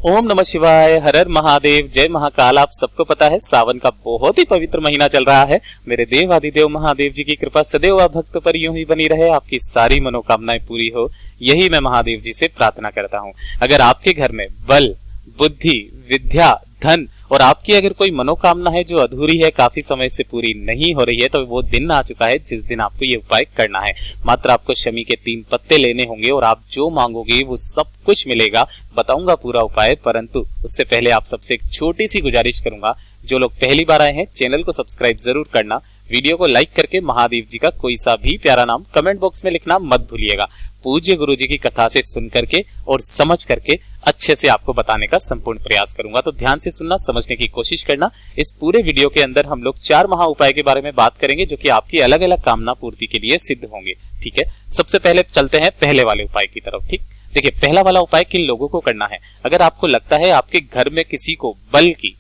ओम नमः शिवाय, हर हर महादेव, जय महाकाल। आप सबको पता है सावन का बहुत ही पवित्र महीना चल रहा है। मेरे देव आदिदेव महादेव जी की कृपा सदैव आप भक्त पर यूं ही बनी रहे, आपकी सारी मनोकामनाएं पूरी हो, यही मैं महादेव जी से प्रार्थना करता हूं। अगर आपके घर में बल, बुद्धि, विद्या, धन और आपकी अगर कोई मनोकामना है जो अधूरी है, काफी समय से पूरी नहीं हो रही है, तो वो दिन आ चुका है जिस दिन आपको ये उपाय करना है। मात्र आपको शमी के 3 पत्ते लेने होंगे और आप जो मांगोगे वो सब कुछ मिलेगा। बताऊंगा पूरा उपाय, परंतु उससे पहले आप सबसे एक छोटी सी गुजारिश करूंगा। जो लोग पहली बार आए हैं, चैनल को सब्सक्राइब जरूर करना, वीडियो को लाइक करके महादेव जी का कोई सा भी प्यारा नाम कमेंट बॉक्स में लिखना मत भूलिएगा। पूज्य गुरु जी की कथा से सुन करके और समझ करके अच्छे से आपको बताने का संपूर्ण प्रयास करूंगा, तो ध्यान से सुनना, समझने की कोशिश करना। इस पूरे वीडियो के अंदर हम लोग 4 महा उपाय के बारे में बात करेंगे जो कि आपकी अलग अलग कामना पूर्ति के लिए सिद्ध होंगे। ठीक है, सबसे पहले चलते हैं पहले वाले उपाय की तरफ। ठीक, देखिए पहला वाला उपाय किन लोगों को करना है। अगर आपको लगता है आपके घर में किसी को बल की,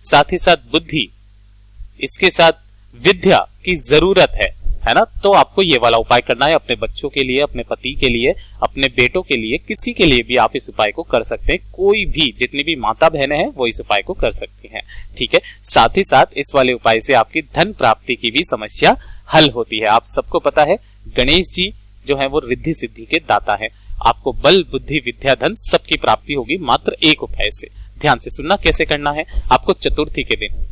साथ ही साथ बुद्धि, इसके साथ विद्या की जरूरत है ना, तो आपको ये वाला उपाय करना है। अपने बच्चों के लिए, अपने पति के लिए, अपने बेटों के लिए, किसी के लिए भी आप इस उपाय को कर सकते हैं। कोई भी, जितनी भी माता बहनें हैं वो इस उपाय को कर सकती हैं। ठीक है, साथ ही साथ इस वाले उपाय से आपकी धन प्राप्ति की भी समस्या हल होती है। आप सबको पता है गणेश जी जो है वो रिद्धि सिद्धि के दाता है। आपको बल, बुद्धि, विद्या, धन सबकी प्राप्ति होगी मात्र एक उपाय से। ध्यान से सुनना, कैसे करना है। आपको चतुर्थी के दिन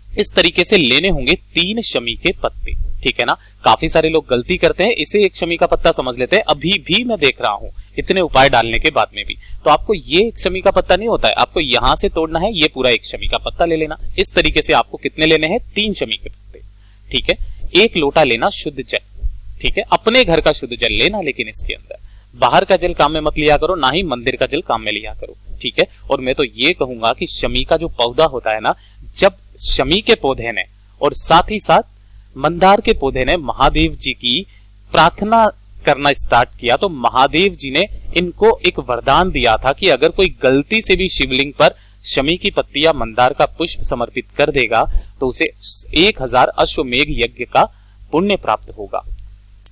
इस तरीके से लेने होंगे 3 शमी के पत्ते। ठीक है ना, काफी सारे लोग गलती करते हैं, इसे एक शमी का पत्ता समझ लेते हैं। अभी भी मैं देख रहा हूं इतने उपाय डालने के बाद में भी। तो आपको ये एक शमी का पत्ता नहीं होता है, आपको यहां से तोड़ना है, ये पूरा एक शमी का पत्ता ले लेना। इस तरीके से आपको कितने लेने हैं, 3 शमी के पत्ते। ठीक है, 1 लोटा लेना शुद्ध जल। ठीक है, अपने घर का शुद्ध जल लेना, लेकिन इसके अंदर बाहर का जल काम में मत लिया करो, ना ही मंदिर का जल काम में लिया करो। ठीक है, और मैं तो ये कहूंगा कि शमी का जो पौधा होता है ना, जब शमी के पौधे ने और साथ ही साथ मंदार के पौधे ने महादेव जी की प्रार्थना करना स्टार्ट किया, तो महादेव जी ने इनको एक वरदान दिया था कि अगर कोई गलती से भी शिवलिंग पर शमी की पत्ती या मंदार का पुष्प समर्पित कर देगा तो उसे 1000 अश्वमेघ यज्ञ का पुण्य प्राप्त होगा।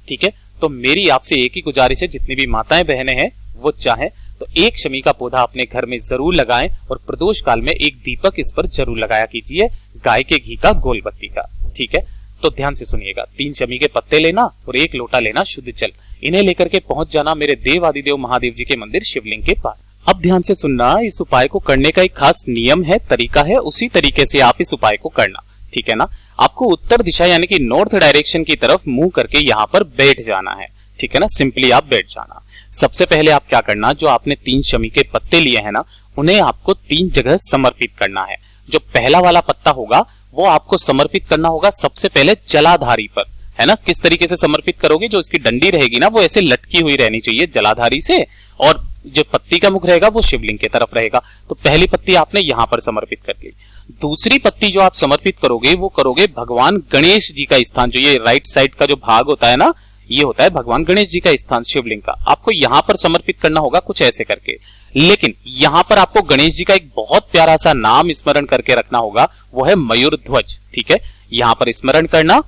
ठीक है, तो मेरी आपसे एक ही गुजारिश है, जितनी भी माताएं बहनें हैं वो चाहें तो एक शमी का पौधा अपने घर में जरूर लगाएं और प्रदोष काल में एक दीपक इस पर जरूर लगाया कीजिए, गाय के घी का, गोल बत्ती का। ठीक है, तो ध्यान से सुनिएगा, 3 शमी के पत्ते लेना और 1 लोटा लेना शुद्ध जल। इन्हें लेकर के पहुंच जाना मेरे देव आदिदेव महादेव जी के मंदिर शिवलिंग के पास। अब ध्यान से सुनना, इस उपाय को करने का एक खास नियम है, तरीका है, उसी तरीके से आप इस उपाय को करना। ठीक है ना, आपको उत्तर दिशा यानी कि नॉर्थ डायरेक्शन की तरफ मुंह करके यहाँ पर बैठ जाना है। ठीक है ना, सिंपली आप बैठ जाना। सबसे पहले आप क्या करना, जो आपने 3 शमी के पत्ते लिए हैं ना, उन्हें आपको 3 जगह समर्पित करना है। जो पहला वाला पत्ता होगा वो आपको समर्पित करना होगा सबसे पहले जलाधारी पर, है ना। किस तरीके से समर्पित करोगे, जो इसकी डंडी रहेगी ना वो ऐसे लटकी हुई रहनी चाहिए जलाधारी से, और जो पत्ती का मुख रहेगा वो शिवलिंग की तरफ रहेगा। तो पहली पत्ती आपने यहां पर समर्पित कर ली। दूसरी पत्ती जो आप समर्पित करोगे वो करोगे भगवान गणेश जी का स्थान, जो ये राइट साइड का जो भाग होता है ना, ये होता है भगवान गणेश जी का स्थान शिवलिंग का। आपको यहां पर समर्पित करना होगा कुछ ऐसे करके, लेकिन यहां पर आपको गणेश जी का एक बहुत प्यारा सा नाम स्मरण करके रखना होगा, वो है मयूर ध्वज। ठीक है, यहां पर स्मरण करना,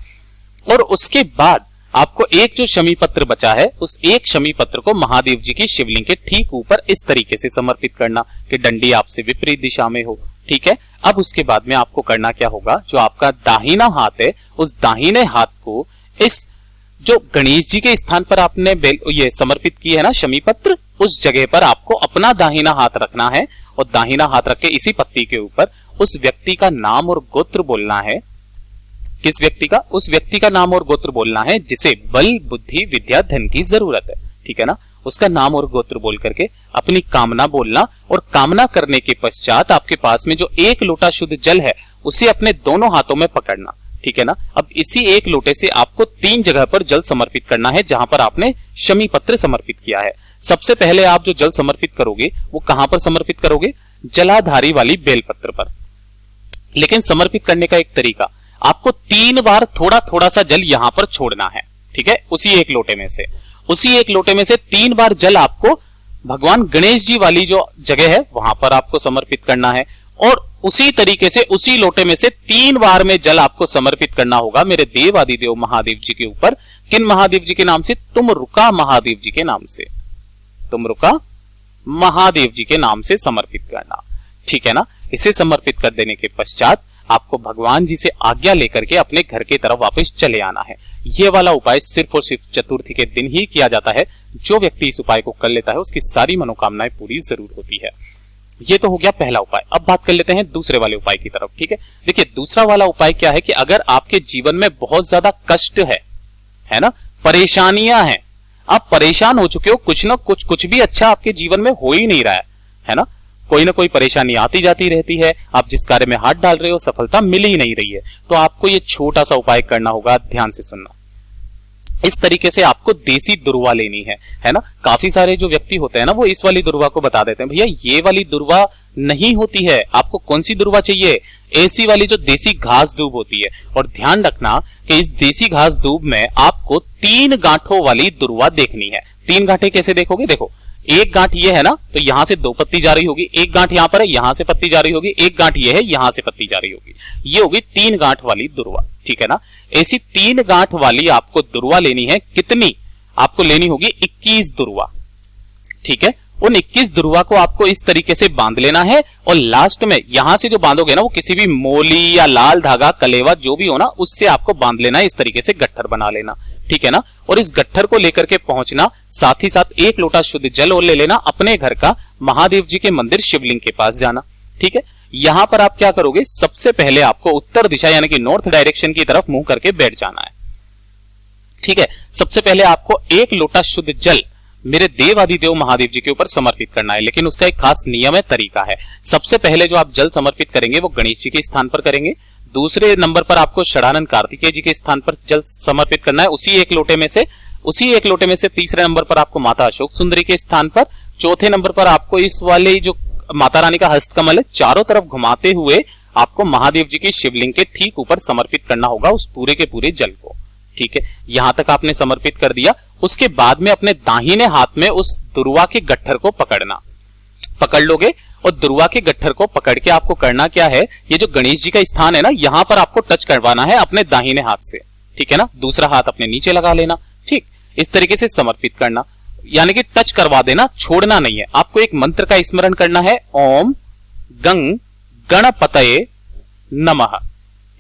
और उसके बाद आपको एक जो शमी पत्र बचा है उस एक शमी पत्र को महादेव जी की शिवलिंग के ठीक ऊपर इस तरीके से समर्पित करना कि डंडी आपसे विपरीत दिशा में हो। ठीक है, अब उसके बाद में आपको करना क्या होगा, जो आपका दाहिना हाथ है उस दाहिने हाथ को इस जो गणेश जी के स्थान पर आपने ये समर्पित की है ना शमी पत्र, उस जगह पर आपको अपना दाहिना हाथ रखना है और दाहिना हाथ रख के इसी पत्ती के ऊपर उस व्यक्ति का नाम और गोत्र बोलना है। किस व्यक्ति का, उस व्यक्ति का नाम और गोत्र बोलना है जिसे बल, बुद्धि, विद्या, धन की जरूरत है। ठीक है ना, उसका नाम और गोत्र बोल करके अपनी कामना बोलना, और कामना करने के पश्चात आपके पास में जो 1 लोटा शुद्ध जल है उसे अपने दोनों हाथों में पकड़ना। ठीक है ना, अब इसी 1 लोटे से आपको 3 जगह पर जल समर्पित करना है जहां पर आपने शमी पत्र समर्पित किया है। सबसे पहले आप जो जल समर्पित करोगे वो कहां पर समर्पित करोगे, जलाधारी वाली बेलपत्र पर। लेकिन समर्पित करने का एक तरीका, आपको 3 बार थोड़ा थोड़ा सा जल यहां पर छोड़ना है। ठीक है, उसी 1 लोटे में से 3 बार जल आपको भगवान गणेश जी वाली जो जगह है वहां पर आपको समर्पित करना है, और उसी तरीके से उसी लोटे में से 3 बार में जल आपको समर्पित करना होगा मेरे देव आदिदेव महादेव जी के ऊपर। किन महादेव जी के नाम से, तुम रुका महादेव जी के नाम से। तुम रुका महादेव जी के नाम से समर्पित करना। ठीक है ना। इसे समर्पित कर देने के पश्चात आपको भगवान जी से आज्ञा लेकर के अपने घर की तरफ वापस चले आना है। ये वाला उपाय सिर्फ और सिर्फ चतुर्थी के दिन ही किया जाता है। जो व्यक्ति इस उपाय को कर लेता है उसकी सारी मनोकामनाएं पूरी जरूर होती है। ये तो हो गया पहला उपाय। अब बात कर लेते हैं दूसरे वाले उपाय की तरफ। ठीक है, देखिए दूसरा वाला उपाय क्या है कि अगर आपके जीवन में बहुत ज्यादा कष्ट है ना, परेशानियां हैं, आप परेशान हो चुके हो, कुछ ना कुछ भी अच्छा आपके जीवन में हो ही नहीं रहा है ना, कोई ना कोई परेशानी आती जाती रहती है, आप जिस कार्य में हाथ डाल रहे हो सफलता मिल ही नहीं रही है, तो आपको ये छोटा सा उपाय करना होगा। ध्यान से सुनना। इस तरीके से आपको देसी दुर्वा लेनी है ना। काफी सारे जो व्यक्ति होते हैं ना वो इस वाली दुर्वा को बता देते हैं, भैया ये वाली दुर्वा नहीं होती है, आपको कौन सी दुर्वा चाहिए, ऐसी वाली जो देसी घास दूब होती है। और ध्यान रखना कि इस देसी घास दूब में आपको 3 गांठों वाली दुर्वा देखनी है। 3 गांठें कैसे देखोगे, देखो एक गांठ ये है ना, तो यहां से 2 पत्ती जा रही होगी, एक गांठ यहां पर है, यहां से पत्ती जा रही होगी, एक गांठ ये है, यहां से पत्ती जा रही होगी, ये होगी 3 गांठ वाली दुर्वा। ठीक है ना। ऐसी 3 गांठ वाली आपको दुर्वा लेनी है। कितनी आपको लेनी होगी, 21 दुर्वा। ठीक है, उन 21 दुर्वा को आपको इस तरीके से बांध लेना है और लास्ट में यहां से जो बांधोगे ना वो किसी भी मोली या लाल धागा कलेवा जो भी हो ना उससे आपको बांध लेना है, इस तरीके से गट्ठर बना लेना। ठीक है ना। और इस गट्ठर को लेकर के पहुंचना, साथ ही साथ 1 लोटा शुद्ध जल और ले लेना, अपने घर का महादेव जी के मंदिर शिवलिंग के पास जाना। ठीक है, यहां पर आप क्या करोगे, सबसे पहले आपको उत्तर दिशा यानी कि नॉर्थ डायरेक्शन की तरफ मुंह करके बैठ जाना है। ठीक है, सबसे पहले आपको 1 लोटा शुद्ध जल मेरे देवादिदेव महादेव जी के ऊपर समर्पित करना है, लेकिन उसका एक खास नियम है, तरीका है। सबसे पहले जो आप जल समर्पित करेंगे वो गणेश जी के स्थान पर करेंगे। दूसरे नंबर पर आपको षडानंद कार्तिकेय जी के स्थान पर जल समर्पित करना है, उसी एक लोटे में से तीसरे नंबर पर आपको माता अशोक सुंदरी के स्थान पर, चौथे नंबर पर आपको इस वाले जो माता रानी का हस्तकमल है चारों तरफ घुमाते हुए आपको महादेव जी की शिवलिंग के ठीक ऊपर समर्पित करना होगा उस पूरे के पूरे जल को। ठीक है, यहां तक आपने समर्पित कर दिया। उसके बाद में अपने दाहिने हाथ में उस दुर्वा के गट्ठर को पकड़ लोगे और दुर्वा के गट्ठर को पकड़ के आपको करना क्या है, ये जो गणेश जी का स्थान है ना यहां पर आपको टच करवाना है अपने दाहिने हाथ से। ठीक है ना, दूसरा हाथ अपने नीचे लगा लेना। ठीक, इस तरीके से समर्पित करना, यानी कि टच करवा देना, छोड़ना नहीं है। आपको एक मंत्र का स्मरण करना है, ओम गंग गणपतये नमः।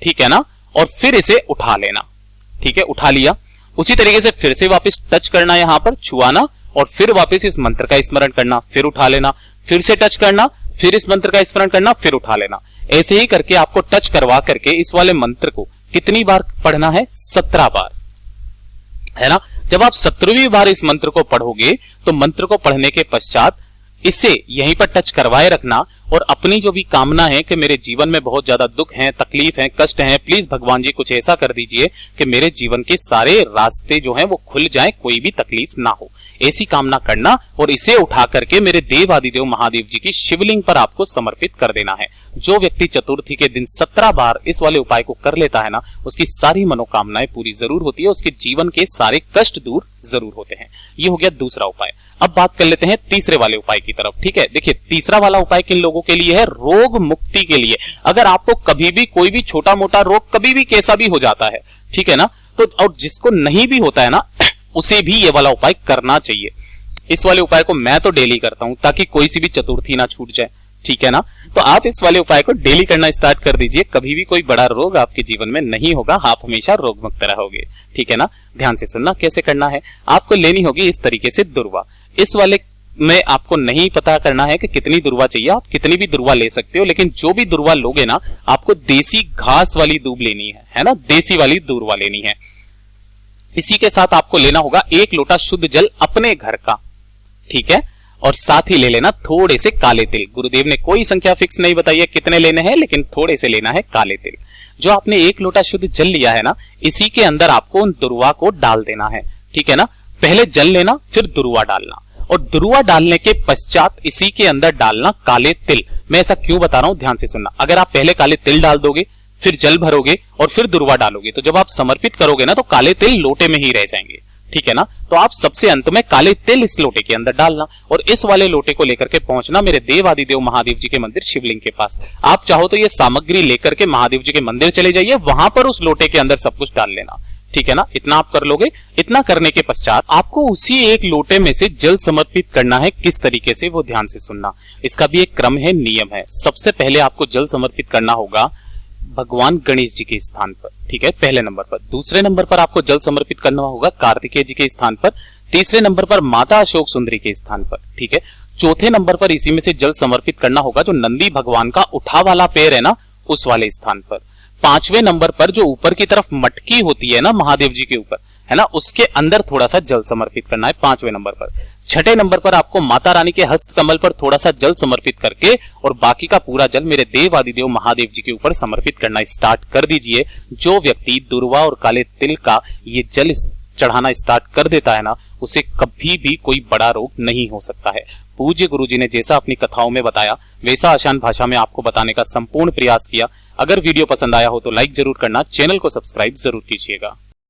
ठीक है ना, और फिर इसे उठा लेना। ठीक है, उठा लिया। उसी तरीके से फिर से वापस टच करना, यहां पर छुआना और फिर वापस इस मंत्र का स्मरण करना, फिर उठा लेना, फिर से टच करना, फिर इस मंत्र का स्मरण करना, फिर उठा लेना। ऐसे ही करके आपको टच करवा करके इस वाले मंत्र को कितनी बार पढ़ना है, 17 बार, है ना। जब आप 17वीं बार इस मंत्र को पढ़ोगे तो मंत्र को पढ़ने के पश्चात इसे यहीं पर टच करवाए रखना और अपनी जो भी कामना है कि मेरे जीवन में बहुत ज्यादा दुख है, तकलीफ है, कष्ट है, प्लीज भगवान जी कुछ ऐसा कर दीजिए कि मेरे जीवन के सारे रास्ते जो हैं वो खुल जाएं, कोई भी तकलीफ ना हो, ऐसी कामना करना और इसे उठा करके मेरे देवादिदेव महादेव जी की शिवलिंग पर आपको समर्पित कर देना है। जो व्यक्ति चतुर्थी के दिन 17 बार इस वाले उपाय को कर लेता है ना उसकी सारी मनोकामनाएं पूरी जरूर होती है, उसके जीवन के सारे कष्ट दूर जरूर होते हैं। ये हो गया दूसरा उपाय। अब बात कर लेते हैं तीसरे वाले उपाय की तरफ। ठीक है, देखिए तीसरा वाला उपाय किन लोगों के लिए है, रोग मुक्ति के लिए। अगर आपको कभी भी कोई भी छोटा मोटा रोग कभी भी कैसा भी हो जाता है, ठीक है ना, तो और जिसको नहीं भी होता है ना उसे भी ये वाला उपाय करना चाहिए। इस वाले उपाय को मैं तो डेली करता हूं ताकि कोई सी भी चतुर्थी ना छूट जाए। ठीक है ना, तो आप इस वाले उपाय को डेली करना स्टार्ट कर दीजिए, कभी भी कोई बड़ा रोग आपके जीवन में नहीं होगा, आप हमेशा रोग मुक्त रहोगे। ठीक है ना, ध्यान से सुनना कैसे करना है। आपको लेनी होगी इस तरीके से दुर्वा। इस वाले में आपको नहीं पता करना है कि कितनी दुर्वा चाहिए, आप कितनी भी दुर्वा ले सकते हो, लेकिन जो भी दुर्वा लोगे ना आपको देसी घास वाली दूब लेनी है ना, देसी वाली दुर्वा लेनी है। इसी के साथ आपको लेना होगा 1 लोटा शुद्ध जल अपने घर का। ठीक है, और साथ ही ले लेना थोड़े से काले तिल। गुरुदेव ने कोई संख्या फिक्स नहीं बताई है कितने लेने हैं, लेकिन थोड़े से लेना है काले तिल। जो आपने 1 लोटा शुद्ध जल लिया है ना इसी के अंदर आपको उन दुर्वा को डाल देना है। ठीक है ना, पहले जल लेना फिर दुर्वा डालना और दुर्वा डालने के पश्चात इसी के अंदर डालना काले तिल। मैं ऐसा क्यों बता रहा हूं, ध्यान से सुनना। अगर आप पहले काले तिल डाल दोगे फिर जल भरोगे और फिर दुर्वा डालोगे तो जब आप समर्पित करोगे ना तो काले तिल लोटे में ही रह जाएंगे। ठीक है ना, तो आप सबसे अंत में काले तिल इस लोटे के अंदर डालना और इस वाले लोटे को लेकर के पहुंचना मेरे देवादिदेव महादेव जी के मंदिर शिवलिंग के पास। आप चाहो तो ये सामग्री लेकर के महादेव जी के मंदिर चले जाइए, वहां पर उस लोटे के अंदर सब कुछ डाल लेना। ठीक है ना, इतना आप कर लोगे। इतना करने के पश्चात आपको उसी एक लोटे में से जल समर्पित करना है। किस तरीके से, वो ध्यान से सुनना। इसका भी एक क्रम है, नियम है। सबसे पहले आपको जल समर्पित करना होगा भगवान गणेश जी के स्थान पर, ठीक है, पहले नंबर पर। दूसरे नंबर पर आपको जल समर्पित करना होगा कार्तिकेय जी के स्थान पर। तीसरे नंबर पर माता अशोक सुंदरी के स्थान पर, ठीक है। चौथे नंबर पर इसी में से जल समर्पित करना होगा जो नंदी भगवान का उठा वाला पैर है ना, उस वाले स्थान पर। पांचवें नंबर पर जो ऊपर की तरफ मटकी होती है ना महादेव जी के ऊपर, है ना, उसके अंदर थोड़ा सा जल समर्पित करना है, पांचवें नंबर पर। छठे नंबर पर आपको माता रानी के हस्त कमल पर थोड़ा सा जल समर्पित करके और बाकी का पूरा जल मेरे देव आदिदेव महादेव जी के ऊपर समर्पित करना स्टार्ट कर दीजिए। जो व्यक्ति दुर्वा और काले तिल का ये जल चढ़ाना स्टार्ट कर देता है ना, उसे कभी भी कोई बड़ा रोग नहीं हो सकता है। पूज्य गुरुजी ने जैसा अपनी कथाओं में बताया वैसा आसान भाषा में आपको बताने का संपूर्ण प्रयास किया। अगर वीडियो पसंद आया हो तो लाइक जरूर करना, चैनल को सब्सक्राइब जरूर कीजिएगा।